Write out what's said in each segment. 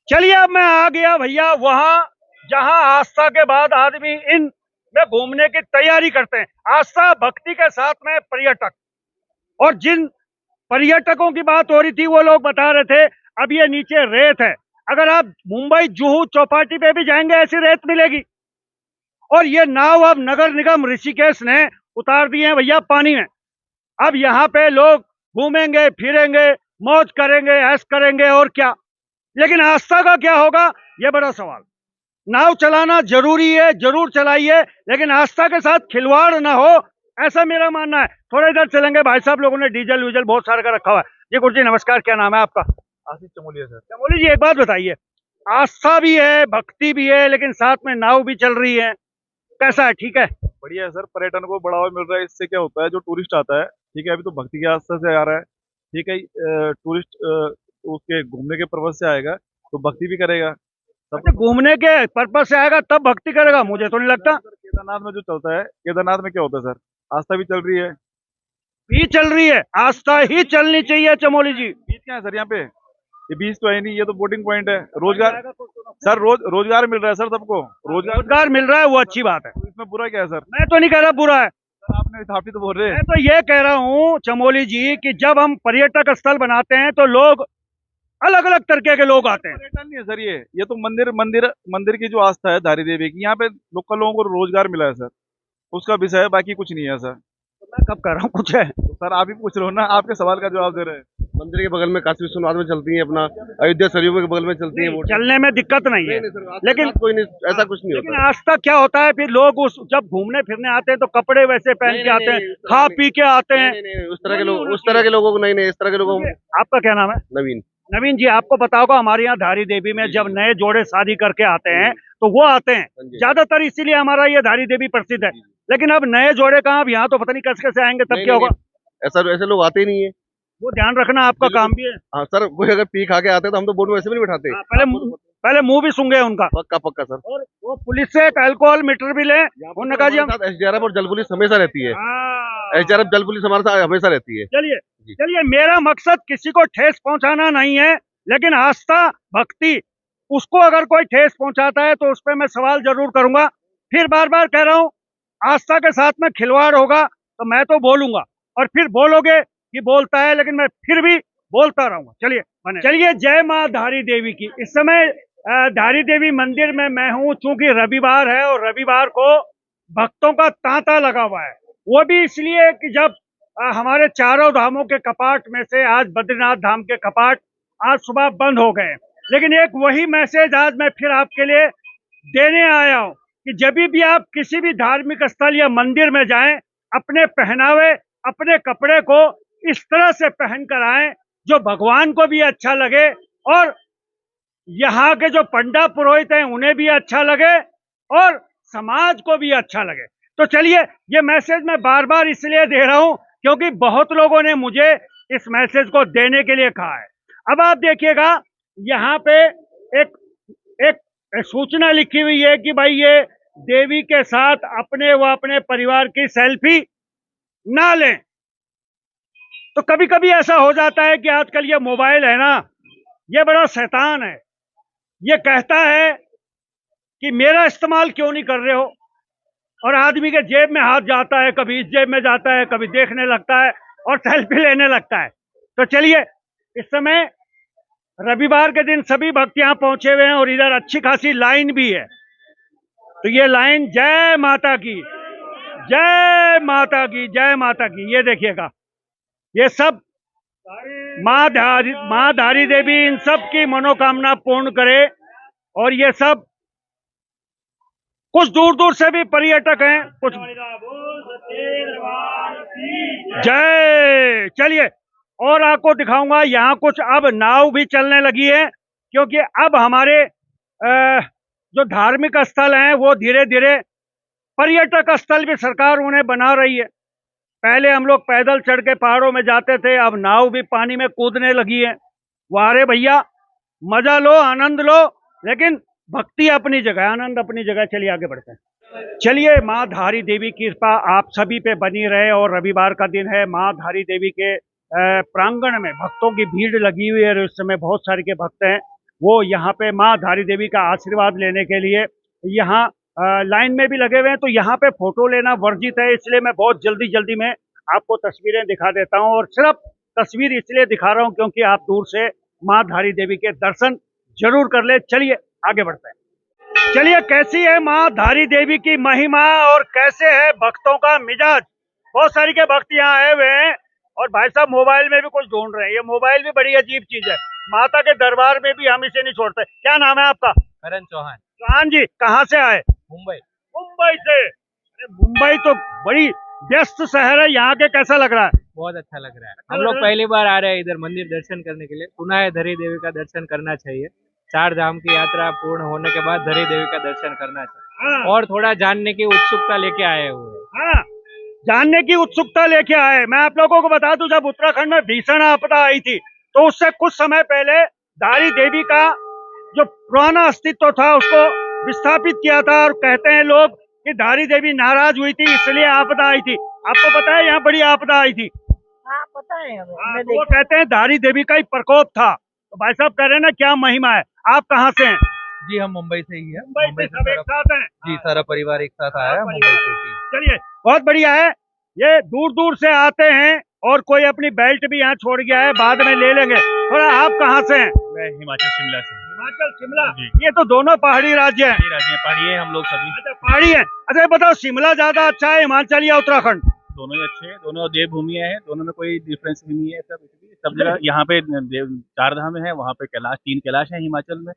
चलिए अब मैं आ गया भैया वहां जहां आस्था के बाद आदमी इन में घूमने की तैयारी करते हैं। आस्था भक्ति के साथ में पर्यटक, और जिन पर्यटकों की बात हो रही थी वो लोग बता रहे थे अब ये नीचे रेत है। अगर आप मुंबई जुहू चौपाटी पे भी जाएंगे ऐसी रेत मिलेगी। और ये नाव अब नगर निगम ऋषिकेश ने उतार दिए हैं भैया पानी में। अब यहाँ पे लोग घूमेंगे फिरेंगे, मौज करेंगे, ऐश करेंगे और क्या। लेकिन आस्था का क्या होगा, ये बड़ा सवाल। नाव चलाना जरूरी है, जरूर चलाइए, लेकिन आस्था के साथ खिलवाड़ ना हो, ऐसा मेरा मानना है। थोड़ा इधर चलेंगे, भाई साहब लोगों ने डीजल वीजल बहुत सारा का रखा हुआ है। जी गुरु जी नमस्कार, क्या नाम है आपका? आशीष चमोलिया सर। चमोली जी एक बात बताइए, आस्था भी है भक्ति भी है लेकिन साथ में नाव भी चल रही है, कैसा है, ठीक है? बढ़िया है सर, पर्यटन को बढ़ावा मिल रहा है। इससे क्या होता है, जो टूरिस्ट आता है, ठीक है, अभी तो भक्ति के आस्था से आ रहा है, ठीक है, टूरिस्ट उसके घूमने के पर्पज से आएगा तो भक्ति भी करेगा अच्छा, सब। घूमने के पर्पज से आएगा तब भक्ति करेगा? मुझे तो नहीं लगता। सर केदारनाथ में जो चलता है, केदारनाथ में क्या होता है सर, आस्था भी चल रही है। भी चल रही है, आस्था ही चलनी चाहिए चमोली जी। बीच क्या है सर यहाँ पे, ये बीच तो है नहीं, ये तो बोटिंग पॉइंट है। रोजगार सर, रोजगार मिल रहा है सर सबको, रोजगार मिल रहा है, वो अच्छी बात है। तो इसमें बुरा क्या है सर? मैं तो नहीं कह रहा बुरा है, सर आप ही तो बोल रहे हैं। मैं तो ये कह रहा हूँ चमोली जी कि जब हम पर्यटक स्थल बनाते हैं तो लोग अलग अलग तरीके के लोग आते हैं। पर्यटन नहीं है सर, ये तो मंदिर मंदिर मंदिर की जो आस्था है धारी देवी की, यहाँ पे लोकल लोगों को रोजगार मिला है सर, उसका विषय है, बाकी कुछ नहीं है सर। तो मैं कब कर रहा हूँ कुछ है? तो सर आप ही पूछ रहे हो ना, आपके सवाल का जवाब दे रहे हैं। मंदिर के बगल में काशी विश्वनाथ में चलती है, अपना अयोध्या सरयू के बगल में चलती है। चलने में दिक्कत नहीं है, नहीं सर, लेकिन कोई नहीं, ऐसा कुछ नहीं लेकिन होता। आस्था क्या होता है, फिर लोग उस जब घूमने फिरने आते हैं तो कपड़े वैसे पहन के आते हैं, खा पी के आते हैं। नहीं, उस तरह के लोग, उस तरह के लोगों को नहीं, इस तरह के लोगों को। आपका क्या नाम है? नवीन। नवीन जी, आपको पता होगा हमारे यहाँ धारी देवी में जब नए जोड़े शादी करके आते हैं तो वो आते हैं ज्यादातर, इसीलिए हमारा ये धारी देवी प्रसिद्ध है। लेकिन अब नए जोड़े कहाँ, अब यहाँ तो पता नहीं कैसे कैसे आएंगे, तब क्या होगा? ऐसे लोग आते ही नहीं है। वो ध्यान रखना आपका काम भी है। हाँ सर, कोई अगर पी खा के आते हैं तो हम तो बोर्ड में वैसे भी नहीं बैठाते। पहले मुंह भी सूंघे उनका। पक्का पक्का सर। और वो पुलिस से एक अल्कोहल मीटर भी ले, उन्होंने कहा जी हम एसडीआरएफ और जल पुलिस हमेशा रहती है। हाँ। एसडीआरएफ जल पुलिस हमारे साथ हमेशा रहती है। चलिए चलिए, मेरा मकसद किसी को ठेस पहुंचाना नहीं है, लेकिन आस्था भक्ति, उसको अगर कोई ठेस पहुंचाता है तो उस पर मैं सवाल जरूर करूंगा। फिर बार बार कह रहा हूं, आस्था के साथ में खिलवाड़ होगा तो मैं तो बोलूंगा, और फिर बोलोगे कि बोलता है, लेकिन मैं फिर भी बोलता रहूंगा। चलिए बने, चलिए। जय माँ धारी देवी की। इस समय धारी देवी मंदिर में मैं हूँ, चूंकि रविवार है और रविवार को भक्तों का तांता लगा हुआ है। वो भी इसलिए कि जब हमारे चारों धामों के कपाट में से आज बद्रीनाथ धाम के कपाट आज सुबह बंद हो गए। लेकिन एक वही मैसेज आज मैं फिर आपके लिए देने आया हूँ कि जब भी आप किसी भी धार्मिक स्थल या मंदिर में जाएं, अपने पहनावे, अपने कपड़े को इस तरह से पहन कर आए जो भगवान को भी अच्छा लगे और यहाँ के जो पंडा पुरोहित हैं उन्हें भी अच्छा लगे और समाज को भी अच्छा लगे। तो चलिए, ये मैसेज मैं बार बार इसलिए दे रहा हूं क्योंकि बहुत लोगों ने मुझे इस मैसेज को देने के लिए कहा है। अब आप देखिएगा, यहाँ पे एक एक सूचना लिखी हुई है कि भाई ये देवी के साथ अपने व अपने परिवार की सेल्फी ना लें। तो कभी कभी ऐसा हो जाता है कि आजकल ये मोबाइल है ना, ये बड़ा शैतान है। ये कहता है कि मेरा इस्तेमाल क्यों नहीं कर रहे हो, और आदमी के जेब में हाथ जाता है, कभी इस जेब में जाता है, कभी देखने लगता है और सेल्फी लेने लगता है। तो चलिए, इस समय रविवार के दिन सभी भक्त यहाँ पहुंचे हुए हैं और इधर अच्छी खासी लाइन भी है। तो ये लाइन जय माता की, जय माता की, जय माता की। ये देखिएगा, ये सब माँ धारी देवी इन सब की मनोकामना पूर्ण करे। और ये सब कुछ दूर दूर से भी पर्यटक हैं, कुछ। जय। चलिए, और आपको दिखाऊंगा, यहाँ कुछ अब नाव भी चलने लगी है, क्योंकि अब हमारे जो धार्मिक स्थल हैं वो धीरे धीरे पर्यटक स्थल भी सरकार उन्हें बना रही है। पहले हम लोग पैदल चढ़ के पहाड़ों में जाते थे, अब नाव भी पानी में कूदने लगी है। वारे भैया, मजा लो, आनंद लो, लेकिन भक्ति अपनी जगह, आनंद अपनी जगह। चलिए आगे बढ़ते हैं। चलिए, माँ धारी देवी की कृपा आप सभी पे बनी रहे। और रविवार का दिन है, माँ धारी देवी के प्रांगण में भक्तों की भीड़ लगी हुई है और इस समय बहुत सारे के भक्त हैं। वो यहाँ पे माँ धारी देवी का आशीर्वाद लेने के लिए यहाँ लाइन में भी लगे हुए हैं। तो यहाँ पे फोटो लेना वर्जित है, इसलिए मैं बहुत जल्दी जल्दी में आपको तस्वीरें दिखा देता हूँ। और सिर्फ तस्वीर इसलिए दिखा रहा हूँ क्योंकि आप दूर से माँ धारी देवी के दर्शन जरूर कर ले। चलिए आगे बढ़ते हैं। चलिए, कैसी है माँ धारी देवी की महिमा और कैसे है भक्तों का मिजाज। बहुत सारी के भक्त यहाँ आए हुए हैं और भाई साहब मोबाइल में भी कुछ ढूंढ रहे हैं। ये मोबाइल भी बड़ी अजीब चीज है, माता के दरबार में भी हम इसे नहीं छोड़ते। क्या नाम है आपका? करण चौहान। चौहान जी, कहाँ से आए? मुंबई। मुंबई से? अरे मुंबई तो बड़ी व्यस्त शहर है, यहाँ के कैसा लग रहा है? बहुत अच्छा लग रहा है। हम लोग पहली बार आ रहे हैं इधर मंदिर दर्शन करने के लिए। सुना है धरी देवी का दर्शन करना चाहिए। 4 धाम की यात्रा पूर्ण होने के बाद धरी देवी का दर्शन करना चाहिए। हाँ। और थोड़ा जानने की उत्सुकता लेके आए हुए हैं। हाँ, जानने की उत्सुकता लेके आए। मैं आप लोगों को बता दूं, जब उत्तराखंड में भीषण आपदा आई थी तो उससे कुछ समय पहले धारी देवी का जो पुराना अस्तित्व था उसको विस्थापित किया था। और कहते हैं लोग कि धारी देवी नाराज हुई थी, इसलिए आपदा आई थी। आपको पता है यहाँ बड़ी आपदा आई थी? हाँ, पता है हमें। हाँ, तो वो कहते हैं धारी देवी का ही प्रकोप था। तो भाई साहब कह रहे हैं ना क्या महिमा है। आप कहाँ से हैं? जी हम मुंबई से ही है। मुंबई से सब एक साथ हैं? जी सारा परिवार एक साथ आया है मुंबई से। जी चलिए, बहुत बढ़िया है। ये दूर दूर से आते हैं और कोई अपनी बेल्ट भी यहाँ छोड़ गया है, बाद में ले लेंगे। थोड़ा आप कहाँ से हैं? मैं हिमाचल शिमला से। हिमाचल शिमला? ये तो दोनों पहाड़ी राज्य हैं। राज्य पहाड़ी है, हम लोग सभी अच्छा, पहाड़ी है। अच्छा, ये बताओ शिमला ज्यादा अच्छा है हिमाचल या उत्तराखंड? दोनों ही अच्छे हैं, दोनों देवभूमि है, दोनों में कोई डिफरेंस भी नहीं है। सब जगह यहाँ पे 4 धाम है, वहाँ पे कैलाश 3 कैलाश है हिमाचल में,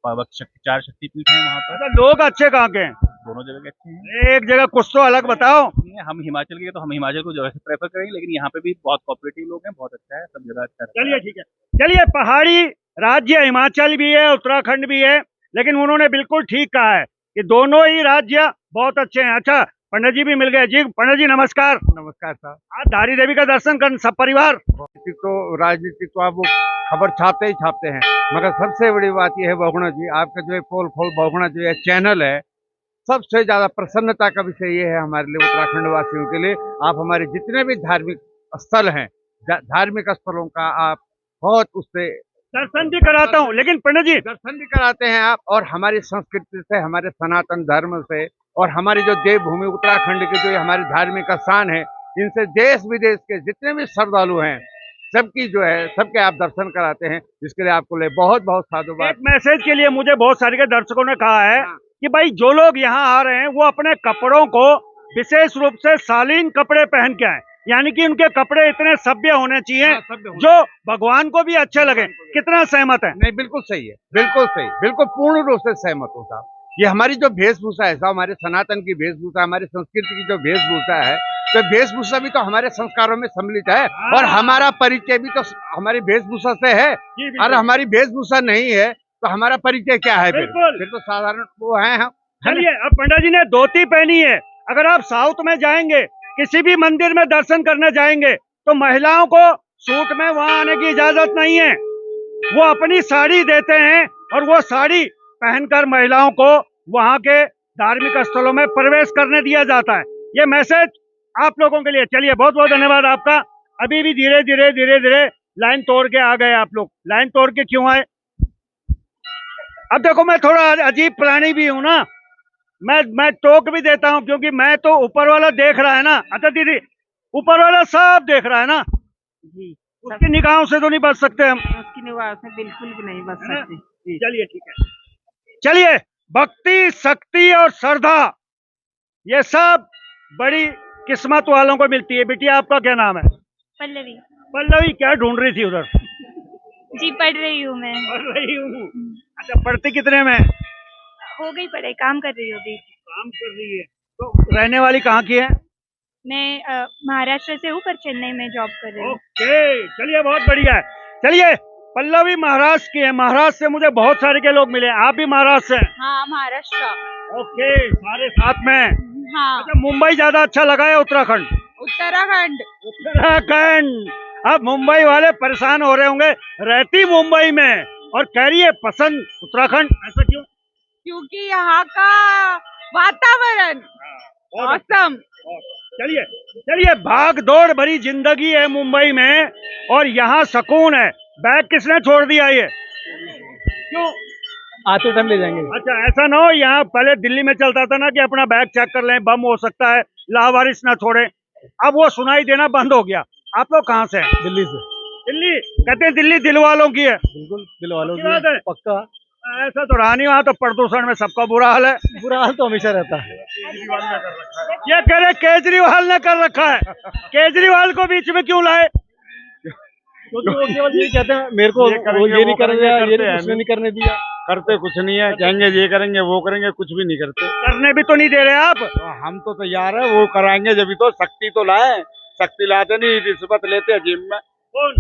4 शक्तिपीठ है वहाँ पर। अच्छा, लोग अच्छे कहाँ के हैं? दोनों जगह के अच्छे हैं। एक जगह कुछ तो अलग बताओ। हम हिमाचल के तो हम हिमाचल को जो है प्रेफर करेंगे, लेकिन यहाँ पे भी बहुत कोऑपरेटिव लोग हैं, बहुत अच्छा है, सब जगह अच्छा है। चलिए ठीक है। चलिए, पहाड़ी राज्य हिमाचल भी है, उत्तराखंड भी है, लेकिन उन्होंने बिल्कुल ठीक कहा है कि दोनों ही राज्य बहुत अच्छे हैं। अच्छा, पंडित जी भी मिल गए। जी पंडित जी नमस्कार। नमस्कार साहब। आज धारी देवी का दर्शन कर सब परिवार? राजनीतिक तो आप वो खबर छापते ही छापते हैं, मगर सबसे बड़ी बात यह है बहुगुणा जी, आपका जो है पोल बहुगुणा जो है चैनल है, सबसे ज्यादा प्रसन्नता का विषय ये है हमारे लिए, उत्तराखंड वासियों के लिए। आप हमारे जितने भी धार्मिक स्थल हैं, धार्मिक स्थलों का आप बहुत उससे दर्शन भी कराता हूँ, लेकिन पंडित जी दर्शन भी कराते हैं आप, और हमारी संस्कृति से, हमारे सनातन धर्म से, और हमारी जो देवभूमि उत्तराखंड की जो हमारी धार्मिक स्थान है, इनसे देश विदेश के जितने भी श्रद्धालु हैं सबकी जो है सबके आप दर्शन कराते हैं, जिसके लिए आपको ले बहुत बहुत साधुवाद। एक मैसेज के लिए मुझे बहुत सारे के दर्शकों ने कहा है कि भाई जो लोग यहाँ आ रहे हैं वो अपने कपड़ों को विशेष रूप से शालीन कपड़े पहन के आए, यानी कि उनके कपड़े इतने सभ्य होने चाहिए जो भगवान को भी अच्छे लगे। कितना सहमत है? नहीं, बिल्कुल सही है, बिल्कुल सही, बिल्कुल पूर्ण रूप से सहमत हूँ साहब। ये हमारी जो वेशभूषा है साहब, हमारे सनातन की वेशभूषा, हमारी संस्कृति की जो वेशभूषा है, तो वेशभूषा भी तो हमारे संस्कारों में सम्मिलित है, और हमारा परिचय भी तो हमारी वेशभूषा से है। और हमारी वेशभूषा नहीं है तो हमारा परिचय क्या है? फिर तो साधारण वो है हम। चलिए, अब पंडित जी ने धोती पहनी है। अगर आप साउथ में जाएंगे, किसी भी मंदिर में दर्शन करने जाएंगे, तो महिलाओं को सूट में वहां आने की इजाजत नहीं है। वो अपनी साड़ी देते हैं और वो साड़ी पहनकर महिलाओं को वहां के धार्मिक स्थलों में प्रवेश करने दिया जाता है। ये मैसेज आप लोगों के लिए। चलिए, बहुत बहुत धन्यवाद आपका। अभी भी धीरे धीरे धीरे धीरे लाइन तोड़ के आ गए आप लोग। लाइन तोड़ के क्यों आए? अब देखो, मैं थोड़ा अजीब प्राणी भी हूं ना, मैं टोक भी देता हूं, क्योंकि मैं तो ऊपर वाला देख रहा है ना। अच्छा दीदी, ऊपर वाला सब देख रहा है ना जी, उसकी निगाहों से तो नहीं बच सकते हम। उसकी निगाह से बिल्कुल भी नहीं बच सकते। जी। चलिए ठीक है। चलिए, भक्ति, शक्ति और श्रद्धा ये सब बड़ी किस्मत वालों को मिलती है। बेटी, आपका क्या नाम है? पल्लवी। पल्लवी, क्या ढूंढ रही थी उधर? जी, पढ़ रही हूँ मैं। पढ़ रही हूँ। अच्छा, पढ़ती कितने में? हो गई पढ़ाई, काम कर रही हूँ अभी। काम कर रही है। तो रहने वाली कहाँ की है? मैं महाराष्ट्र से हूँ, पर चेन्नई में जॉब कर रही हूँ। ओके, चलिए, बहुत बढ़िया है। चलिए, पल्लवी महाराष्ट्र की है। महाराष्ट्र से मुझे बहुत सारे के लोग मिले। आप भी महाराष्ट्र से? हाँ, महाराष्ट्र। ओके, सारे साथ में। हाँ। अच्छा, मुंबई ज्यादा अच्छा लगा है उत्तराखंड? उत्तराखंड। उत्तराखंड। अब मुंबई वाले परेशान हो रहे होंगे, रहती मुंबई में और कह रही है पसंद उत्तराखंड। ऐसा क्यों? क्योंकि यहाँ का वातावरण औसम। चलिए चलिए, भाग दौड़ भरी जिंदगी है मुंबई में और यहाँ सुकून है। बैग किसने छोड़ दिया? ये क्यों? आते टाइम ले जाएंगे। अच्छा, ऐसा ना हो यहाँ पहले दिल्ली में चलता था ना कि अपना बैग चेक कर लें, बम हो सकता है, लावारिस ना छोड़े। अब वो सुनाई देना बंद हो गया। आप लोग कहाँ से हैं? दिल्ली से। दिल्ली? कहते हैं दिल्ली दिल वालों की है। बिल्कुल दिल वालों पक्की बात है? पक्का। ऐसा तो रहा नहीं, वहाँ तो प्रदूषण में सबका बुरा हाल है। बुरा हाल तो हमेशा रहता है। ये कह रहे केजरीवाल ने कर रखा है। केजरीवाल को बीच में क्यों लाए? क्योंकि वो केवल यही कहते हैं मेरे को वो ये नहीं करने दिया, ये नहीं उसने नहीं करने दिया। करते कुछ नहीं है, कहेंगे ये करेंगे वो करेंगे, कुछ भी नहीं करते। करने भी तो नहीं दे रहे आप। तो हम तो तैयार है, वो कराएंगे जब भी। तो शक्ति तो लाए, शक्ति लाते नहीं, रिश्वत लेते हैं जिम में। कौन?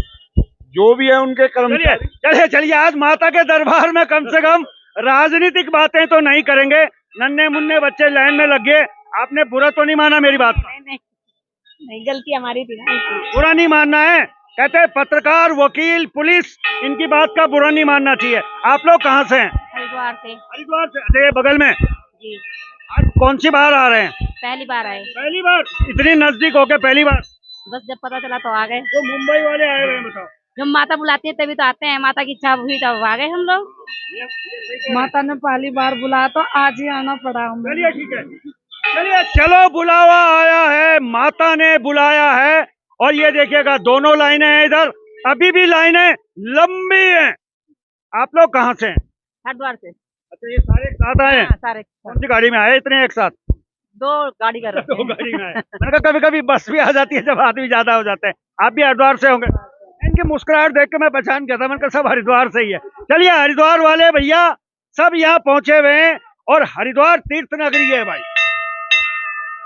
जो भी है उनके चलिए कर्मचारी। चलिए चलिए, आज माता के दरबार में कम से कम राजनीतिक बातें तो नहीं करेंगे। नन्हे मुन्ने बच्चे लाइन में लग गए, आपने बुरा तो नहीं माना मेरी बात? नहीं गलती हमारी थी ना। बुरा नहीं मानना है। कहते हैं पत्रकार, वकील, पुलिस, इनकी बात का बुरा नहीं मानना चाहिए। आप लोग कहाँ से हैं? हरिद्वार से। हरिद्वार से? अच्छा, ये बगल में। जी, आज कौन सी बार आ रहे हैं? पहली बार आए। पहली बार? इतनी नजदीक होके पहली बार? बस जब पता चला तो आ गए। तो मुंबई वाले आए हुए हैं, बताओ। जब माता बुलाती है तभी तो आते हैं, माता की इच्छा हुई तब आ गए हम लोग। माता ने पहली बार बुलाया तो आज ही आना पड़ा हमें। चलिए ठीक है, चलिए चलो, बुलावा आया है, माता ने बुलाया है। और ये देखिएगा दोनों लाइनें हैं इधर, अभी भी लाइनें लंबी हैं। आप लोग कहाँ से हैं? हरिद्वार से। अच्छा, ये सारे एक साथ आए हैं? हाँ, सारे कौन सी गाड़ी में आए इतने एक साथ? दो गाड़ी कर रखे दो हैं। गाड़ी में आए। मैंने कहा कभी कभी बस भी आ जाती है जब आदमी ज्यादा हो जाते हैं। आप भी हरिद्वार से होंगे? इनकी मुस्कुराहट देख के मैं पहचान गया था, मैंने कहा सब हरिद्वार से ही है। चलिए, हरिद्वार वाले भैया सब यहाँ पहुंचे हुए हैं। और हरिद्वार तीर्थ नगरी है भाई,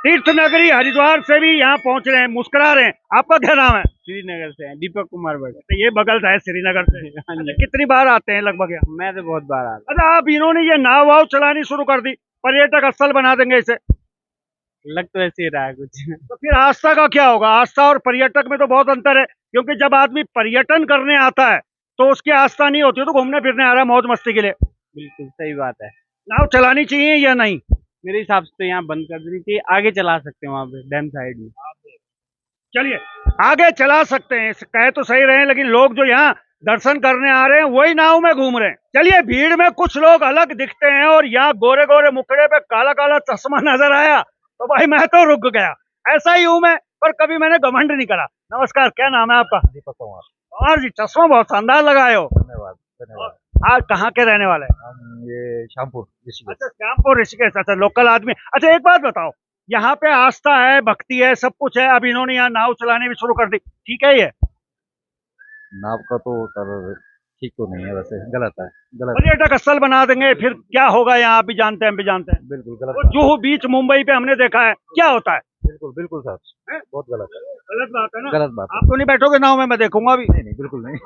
तीर्थ नगरी हरिद्वार से भी यहाँ पहुंच रहे हैं, मुस्कुरा रहे हैं। आपका क्या नाम है? श्रीनगर से है, दीपक कुमार भट्ट। तो ये बगल है श्रीनगर से। अच्छा, कितनी बार आते हैं लगभग यहाँ? मैं तो बहुत बार आ अच्छा, आप इन्होंने ये नाव वाव चलानी शुरू कर दी, पर्यटक स्थल बना देंगे इसे। लग तो ऐसे ही रहा है कुछ। तो फिर आस्था का क्या होगा? आस्था और पर्यटक में तो बहुत अंतर है, क्योंकि जब आदमी पर्यटन करने आता है तो उसकी आस्था नहीं होती, तो घूमने फिरने आ रहा है मौज मस्ती के लिए। बिल्कुल सही बात है। नाव चलानी चाहिए या नहीं? मेरे हिसाब से तो यहाँ बंद कर देनी चाहिए, आगे चला सकते हैं वहाँ पे डैम साइड में। चलिए, आगे चला सकते हैं, कहे तो सही रहे, लेकिन लोग जो यहाँ दर्शन करने आ रहे हैं वही नाव में घूम रहे हैं। चलिए, भीड़ में कुछ लोग अलग दिखते हैं और यहाँ गोरे गोरे मुखड़े पे काला काला चश्मा नजर आया तो भाई मैं तो रुक गया। ऐसा ही हूं मैं, पर कभी मैंने घमंड नहीं करा। नमस्कार, क्या नाम है आपका? दीपक कुमार। और जी, चश्मा बहुत शानदार लगाए हो। धन्यवाद धन्यवाद। आज कहाँ के रहने वाले हैं? हम ये शामपुर ऋषिकेश। अच्छा, श्यामपुर ऋषिकेश। अच्छा, लोकल आदमी। अच्छा, एक बात बताओ, यहाँ पे आस्था है, भक्ति है, सब कुछ है, अब इन्होंने यहाँ नाव चलानी भी शुरू कर दी, ठीक है? ये नाव का तो सर ठीक तो नहीं है, वैसे गलत है, गलत। पर्यटक स्थल बना देंगे, फिर क्या होगा यहाँ? आप भी जानते हैं, हम भी जानते हैं। बिल्कुल गलत वो बात। जुहू बीच मुंबई पे हमने देखा है, क्या होता है? बिल्कुल बिल्कुल सर, बहुत गलत है। गलत बात है ना? गलत बात है। आप तो नहीं बैठोगे नाव में? मैं देखूंगा अभी। नहीं नहीं बिल्कुल नहीं।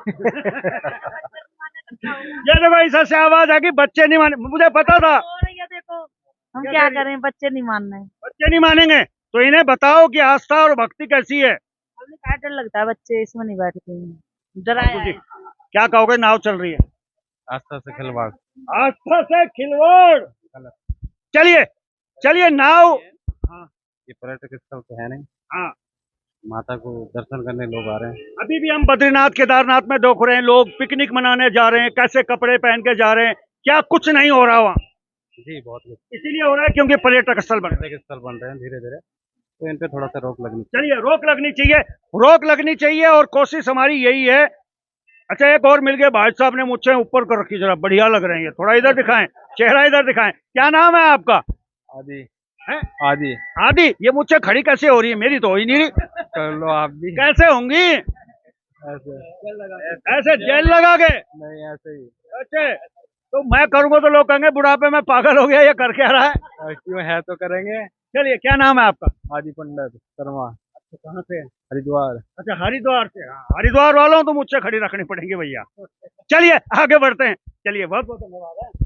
ये देखो, ऐसा से आवाज आ गई, बच्चे नहीं माने। मुझे पता था। ये देखो, हम क्या करें, बच्चे नहीं मान रहे। बच्चे नहीं मानेंगे तो इन्हें बताओ कि आस्था और भक्ति कैसी है। हमें क्या डर लगता है, बच्चे इसमें नहीं बैठते हैं, बाबू डराया जी, है। क्या कहोगे? नाव चल रही है, आस्था से खिलवाड़। आस्था से खिलवाड़। चलिए चलिए, नाव। ये पर्यटक स्थल तो है नहीं। हाँ, माता को दर्शन करने लोग आ रहे हैं। अभी भी हम बद्रीनाथ केदारनाथ में देख रहे हैं, लोग पिकनिक मनाने जा रहे हैं, कैसे कपड़े पहन के जा रहे हैं। क्या कुछ नहीं हो रहा वहाँ? जी बहुत कुछ इसीलिए हो रहा है क्योंकि पर्यटक स्थल बन रहे हैं। पर्यटक स्थल बन रहे हैं धीरे धीरे, तो इन पे थोड़ा सा रोक लगनी चलिए, रोक लगनी चाहिए, रोक लगनी चाहिए, और कोशिश हमारी यही है। अच्छा, एक और मिल गए भाई साहब ने, मुझसे ऊपर कर रखी, जरा बढ़िया लग रहे हैं ये। थोड़ा इधर दिखाएं, चेहरा इधर दिखाएं। क्या नाम है आपका? आदि हैं? आदि आदि। ये मुझसे खड़ी कैसे हो रही है? मेरी तो हो ही नहीं रही। कर लो आप भी कैसे होंगी? ऐसे। ऐसे जेल लगा के? नहीं ऐसे ही। अच्छा, तो मैं करूंगा तो लोग कहेंगे बुढ़ापे में पागल हो गया, ये कर क्या रहा है। क्यों है तो करेंगे। चलिए, क्या नाम है आपका? आदि पंडित शर्मा। कहाँ से? हरिद्वार। अच्छा, हरिद्वार से। हाँ, हरिद्वार वालों तो मुझसे खड़ी रखनी पड़ेगी भैया। चलिए, आगे बढ़ते हैं। चलिए, बहुत बहुत धन्यवाद है।